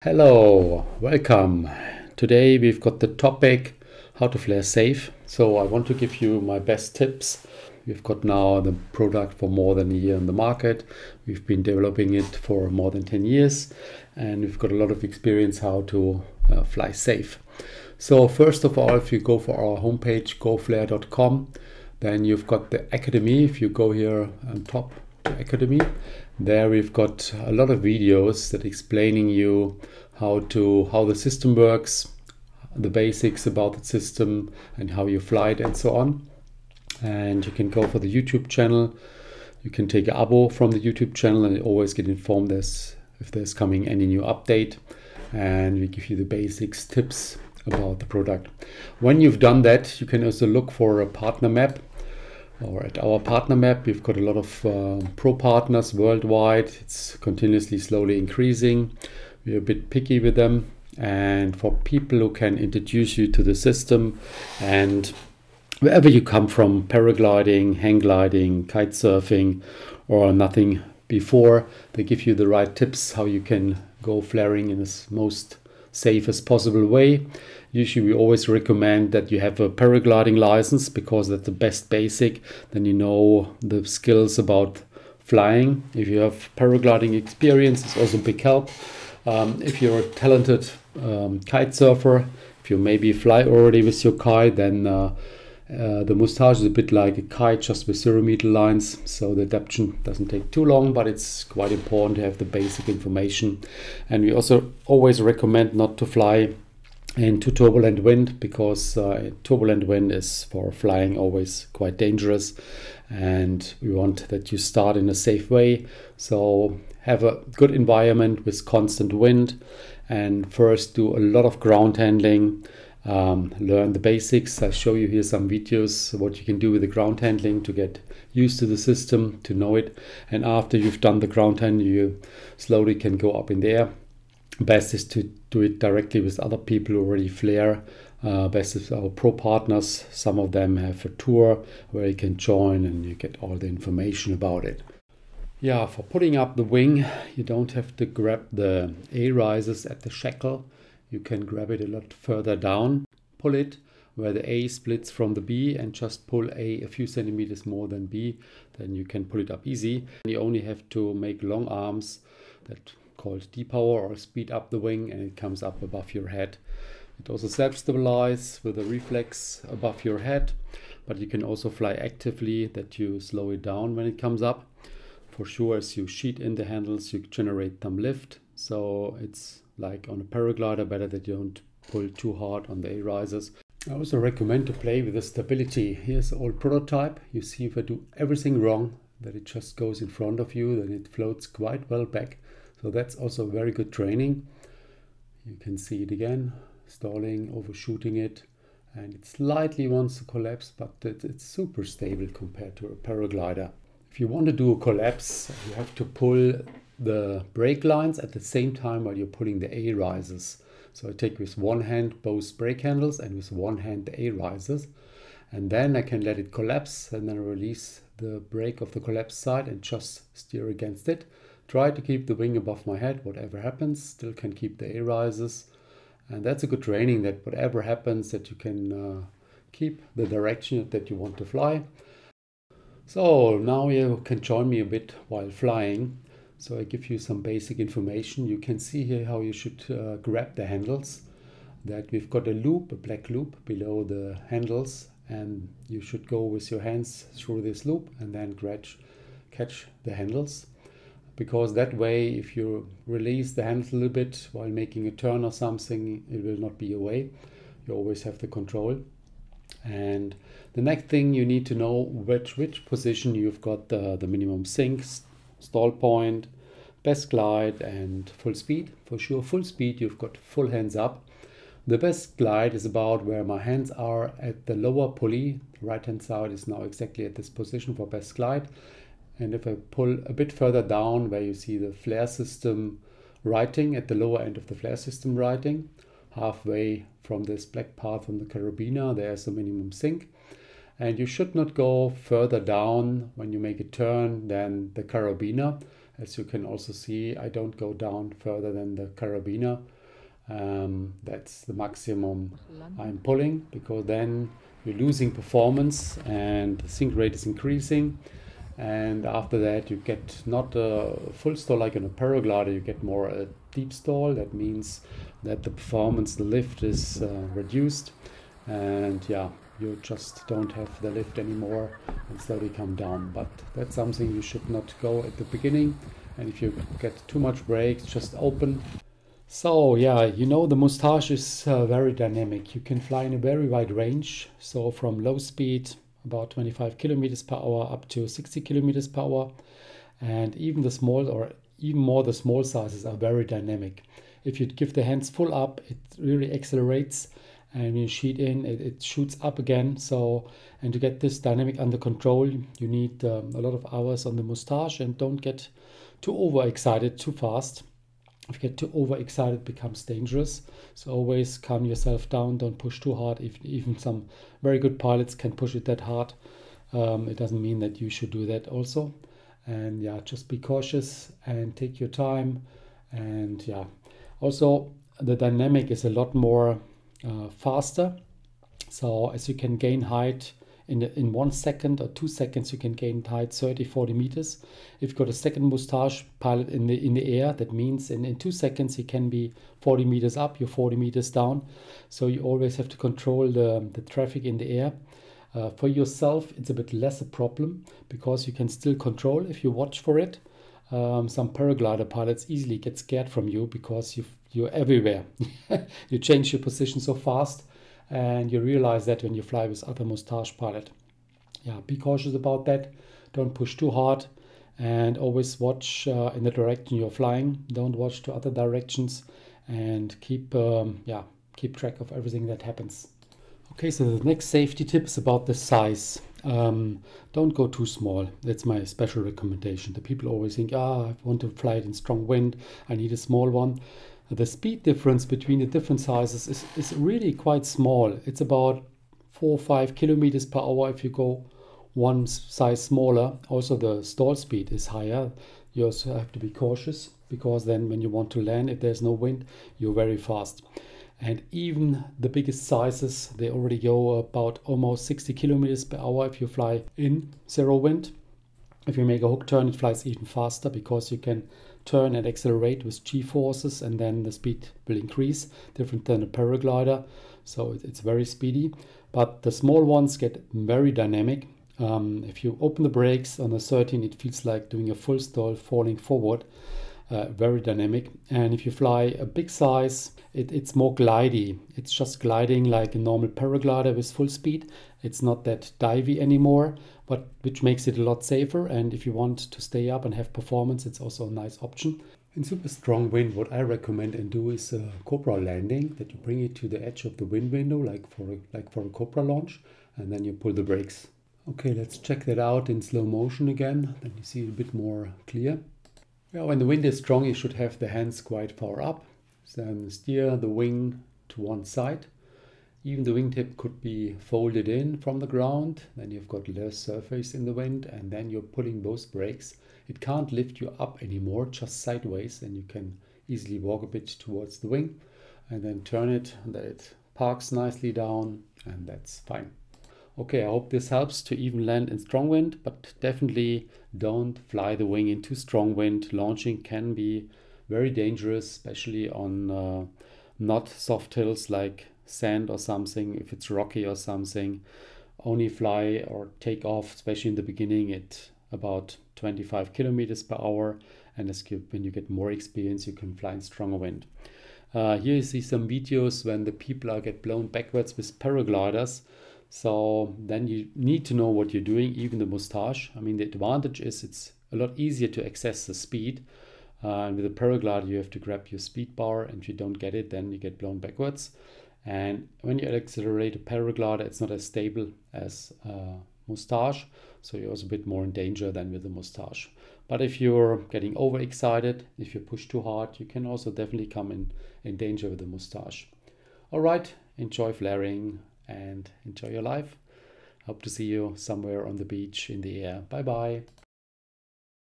Hello, welcome. Today we've got the topic how to flare safe. So I want to give you my best tips. We've got now the product for more than a year in the market. We've been developing it for more than 10 years and we've got a lot of experience how to fly safe. So first of all, if you go for our homepage goflare.com, then you've got the Academy. If you go here on top to Academy, there we've got a lot of videos that explaining you how the system works, the basics about the system and how you fly it and so on. And you can go for the YouTube channel. You can take an abo from the YouTube channel and always get informed if there's coming any new update. And we give you the basics tips about the product. When you've done that, you can also look for a partner map. Or at our partner map, we've got a lot of pro partners worldwide. It's continuously slowly increasing. We're a bit picky with them. And for people who can introduce you to the system and wherever you come from, paragliding, hang gliding, kite surfing, or nothing before, they give you the right tips how you can go flaring in the most safest possible way. Usually we always recommend that you have a paragliding license because that's the best basic. Then you know the skills about flying. If you have paragliding experience, it's also a big help. If you're a talented kite surfer, if you maybe fly already with your kite, then the Moustache is a bit like a kite, just with 0 meter lines. So the adaptation doesn't take too long, but it's quite important to have the basic information. And we also always recommend not to fly into turbulent wind because turbulent wind is for flying always quite dangerous, and we want that you start in a safe way. So have a good environment with constant wind, and first do a lot of ground handling. Learn the basics. I'll show you here some videos what you can do with the ground handling to get used to the system, to know it. And after you've done the ground handling, you slowly can go up in the air. Best is to do it directly with other people who already flare. Best is our pro partners. Some of them have a tour where you can join and you get all the information about it. Yeah, for putting up the wing, you don't have to grab the A risers at the shackle. You can grab it a lot further down, pull it where the A splits from the B and just pull A few centimeters more than B. Then you can pull it up easy. You only have to make long arms that called depower or speed up the wing, and it comes up above your head. It also self-stabilizes with a reflex above your head, but you can also fly actively that you slow it down when it comes up. For sure, as you sheet in the handles, you generate some lift. So it's like on a paraglider, better that you don't pull too hard on the A risers. I also recommend to play with the stability. Here's an old prototype. You see if I do everything wrong, that it just goes in front of you, then it floats quite well back. So that's also very good training. You can see it again, stalling, overshooting it, and it slightly wants to collapse, but it's super stable compared to a paraglider. If you want to do a collapse, you have to pull the brake lines at the same time while you're pulling the A risers. So I take with one hand both brake handles and with one hand the A risers, and then I can let it collapse and then release the brake of the collapse side and just steer against it. Try to keep the wing above my head, whatever happens, still can keep the A risers. And that's a good training that whatever happens that you can keep the direction that you want to fly. So now you can join me a bit while flying. So I give you some basic information. You can see here how you should grab the handles. That we've got a loop, a black loop below the handles, and you should go with your hands through this loop and then catch the handles. Because that way, if you release the handles a little bit while making a turn or something, it will not be away. You always have the control. And the next thing you need to know which position you've got the minimum sink, stall point, best glide and full speed. For sure, full speed, you've got full hands up. The best glide is about where my hands are at the lower pulley. The right hand side is now exactly at this position for best glide. And if I pull a bit further down where you see the flare system writing, at the lower end of the flare system writing, halfway from this black path on the carabiner, there's a minimum sink. And you should not go further down when you make a turn than the carabiner. As you can also see, I don't go down further than the carabiner. That's the maximum I'm pulling, because then you're losing performance and the sink rate is increasing. And after that, you get not a full stall like in a paraglider, you get more a deep stall. That means that the performance, the lift is reduced, and yeah, you just don't have the lift anymore and slowly come down. But that's something you should not go at the beginning. And if you get too much brakes, just open. So yeah, you know, the Moustache is very dynamic. You can fly in a very wide range. So from low speed, about 25 kilometers per hour, up to 60 kilometers per hour. And even the small, or even more the small sizes, are very dynamic. If you give the hands full up, it really accelerates. And when you sheet in, it shoots up again. So, and to get this dynamic under control, you need a lot of hours on the Moustache, and don't get too overexcited too fast. If you get too overexcited, it becomes dangerous. So always calm yourself down. Don't push too hard. Even some very good pilots can push it that hard. It doesn't mean that you should do that also. And yeah, just be cautious and take your time. And yeah, also the dynamic is a lot more faster. So as you can gain height in 1 second or 2 seconds, you can gain height 30-40 meters. If you've got a second Moustache pilot in the air, that means in 2 seconds he can be 40 meters up, you're 40 meters down. So you always have to control the traffic in the air. For yourself, it's a bit less a problem, because you can still control if you watch for it. Some paraglider pilots easily get scared from you because you're everywhere. You change your position so fast, and you realize that when you fly with other Moustache pilot. Yeah, be cautious about that. Don't push too hard, and always watch in the direction you're flying. Don't watch to other directions, and keep track of everything that happens. Okay, so the next safety tip is about the size. Don't go too small. That's my special recommendation. The people always think, I want to fly it in strong wind, I need a small one. The speed difference between the different sizes is really quite small. It's about 4 or 5 kilometers per hour if you go one size smaller. Also the stall speed is higher. You also have to be cautious, because then when you want to land, if there's no wind, you're very fast. And even the biggest sizes, they already go about almost 60 kilometers per hour if you fly in zero wind. If you make a hook turn, it flies even faster, because you can turn and accelerate with G-forces, and then the speed will increase, different than a paraglider. So it's very speedy. But the small ones get very dynamic. If you open the brakes on a 13, it feels like doing a full stall, falling forward. Very dynamic. And if you fly a big size, it's more glidey. It's just gliding like a normal paraglider with full speed. It's not that divey anymore, but which makes it a lot safer. And if you want to stay up and have performance, it's also a nice option. In super strong wind, what I recommend and do is a Cobra landing, that you bring it to the edge of the wind window, like for a Cobra launch, and then you pull the brakes. Okay, let's check that out in slow motion again. Then you see it a bit more clear. Yeah, when the wind is strong, you should have the hands quite far up. Then steer the wing to one side. Even the wingtip could be folded in from the ground. Then you've got less surface in the wind, and then you're pulling both brakes. It can't lift you up anymore, just sideways, and you can easily walk a bit towards the wing and then turn it, and that it parks nicely down, and that's fine. Okay, I hope this helps to even land in strong wind, but definitely don't fly the wing in too strong wind. Launching can be very dangerous, especially on not soft hills like sand or something. If it's rocky or something, only fly or take off, especially in the beginning, at about 25 kilometers per hour. And when you get more experience, you can fly in stronger wind. Here you see some videos when the people get blown backwards with paragliders. So then you need to know what you're doing, even the Moustache. I mean, the advantage is it's a lot easier to access the speed. And with a paraglider, you have to grab your speed bar, and if you don't get it, then you get blown backwards. And when you accelerate a paraglider, it's not as stable as Moustache, so you're also a bit more in danger than with the Moustache. But if you're getting overexcited, if you push too hard, you can also definitely come in danger with the Moustache. All right, enjoy flaring and enjoy your life. Hope to see you somewhere on the beach, in the air. Bye bye.